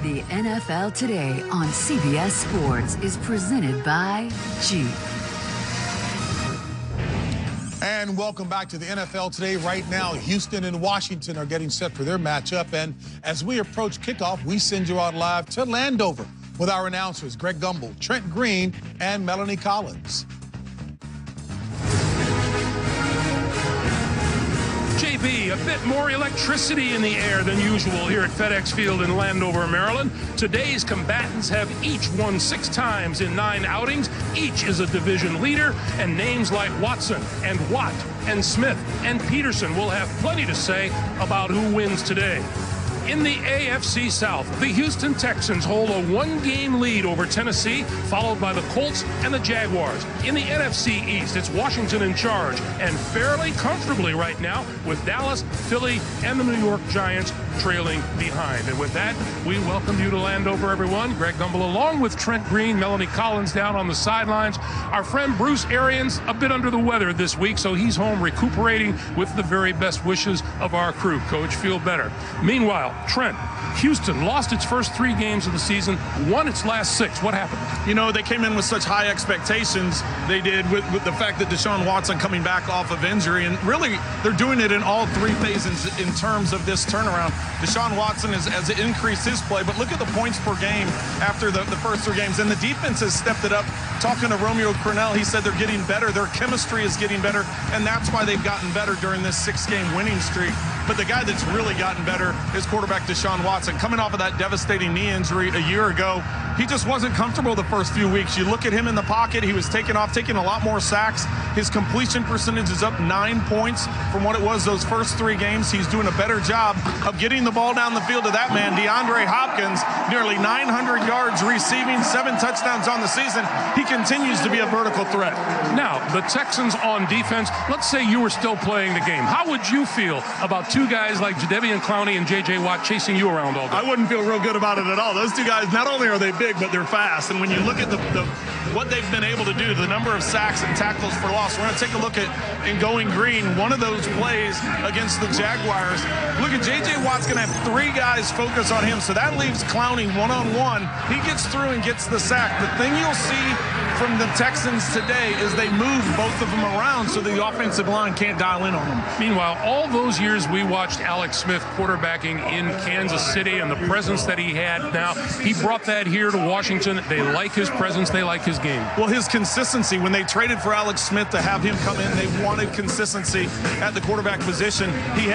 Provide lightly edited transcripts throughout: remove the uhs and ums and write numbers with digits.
The NFL Today on CBS Sports is presented by Jeep. And welcome back to the NFL Today. Right now, Houston and Washington are getting set for their matchup. And as we approach kickoff, we send you out live to Landover with our announcers, Greg Gumbel, Trent Green, and Melanie Collins. JB, a bit more electricity in the air than usual here at FedEx Field in Landover, Maryland. Today's combatants have each won 6 times in 9 outings. Each is a division leader, and names like Watson and Watt and Smith and Peterson will have plenty to say about who wins today. In the AFC South, the Houston Texans hold a 1-game lead over Tennessee, followed by the Colts and the Jaguars. In the NFC East, it's Washington in charge, and fairly comfortably right now, with Dallas, Philly, and the New York Giants trailing behind. And with that, we welcome you to Landover, everyone. Greg Gumbel along with Trent Green, Melanie Collins down on the sidelines. Our friend Bruce Arians, a bit under the weather this week, so he's home recuperating with the very best wishes of our crew. Coach, feel better. Meanwhile, Trent, Houston lost its first 3 games of the season, won its last 6. What happened? You know, they came in with such high expectations. They did with the fact that Deshaun Watson coming back off of injury, and really they're doing it in all 3 phases in terms of this turnaround. Deshaun Watson has increased his play, but look at the points per game after the first 3 games, and the defense has stepped it up. Talking to Romeo Crennel, he said they're getting better. Their chemistry is getting better, and that's why they've gotten better during this 6-game winning streak. But the guy that's really gotten better is quarterback Deshaun Watson. Coming off of that devastating knee injury a year ago, he just wasn't comfortable the first few weeks. You look at him in the pocket, he was taking a lot more sacks. His completion percentage is up 9 points from what it was those first 3 games. He's doing a better job of getting the ball down the field to that man, DeAndre Hopkins, nearly 900 yards receiving, 7 touchdowns on the season. He continues to be a vertical threat. Now, the Texans on defense, let's say you were still playing the game. How would you feel about 2 guys like Jadeveon Clowney and J.J. Watt chasing you around all day? I wouldn't feel real good about it at all. Those 2 guys, not only are they big, but they're fast. And when you look at what they've been able to do, the number of sacks and tackles for loss, we're going to take a look at, in going green, one of those plays against the Jaguars. Look at J.J. Watt's going to have 3 guys focus on him, so that leaves Clowney one-on-one. He gets through and gets the sack. The thing you'll see from the Texans today is they move both of them around so the offensive line can't dial in on them. Meanwhile, all those years we watched Alex Smith quarterbacking in Kansas City and the presence that he had now, he brought that here to Washington. They like his presence. They like his game. Well, his consistency, when they traded for Alex Smith to have him come in, they wanted consistency at the quarterback position. He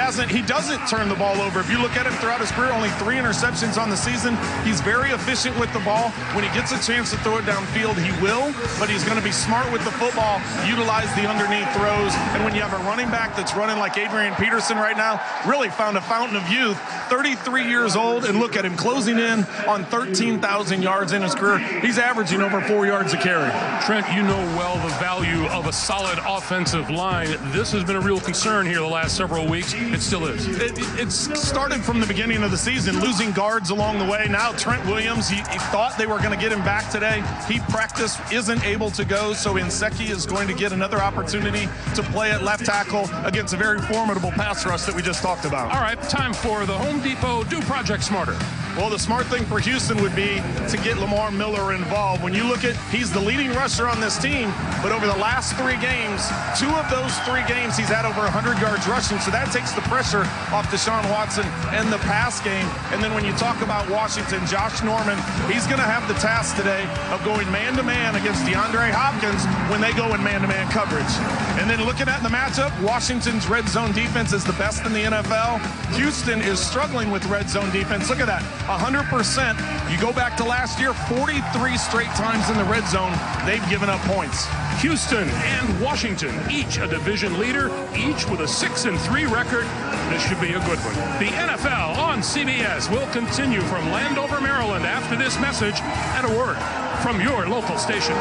doesn't turn the ball over. If you look at him throughout his career, only 3 interceptions on the season. He's very efficient with the ball. When he gets a chance to throw it downfield, he will, but he's going to be smart with the football, utilize the underneath throws. And when you have a running back that's running like Adrian Peterson right now, really found a fountain of youth, 33 years old, and look at him closing in on 13,000 yards in his career. He's averaging over 4 yards a carry. Trent, you know well the value of a solid offensive line. This has been a real concern here the last several weeks. It still is. It's started from the beginning of the season, losing guards along the way. Now Trent Williams, he thought they were going to get him back today. He practiced, isn't able to go, so Inseki is going to get another opportunity to play at left tackle against a very formidable pass rush that we just talked about. All right, time for the Home Depot Do Project Smarter. Well, the smart thing for Houston would be to get Lamar Miller involved. When you look at, he's the leading rusher on this team, but over the last 3 games, 2 of those 3 games, he's had over 100 yards rushing, so that takes the pressure off Deshaun Watson and the pass game. And then when you talk about Washington, Josh Norman, he's going to have the task today of going man-to-man against DeAndre Hopkins when they go in man-to-man coverage. And then looking at the matchup, Washington's red zone defense is the best in the NFL. Houston is struggling with red zone defense. Look at that. 100%. You go back to last year, 43 straight times in the red zone, they've given up points. Houston and Washington, each a division leader, each with a 6-3 record. This should be a good one. The NFL on CBS will continue from Landover, Maryland after this message and a word from your local station.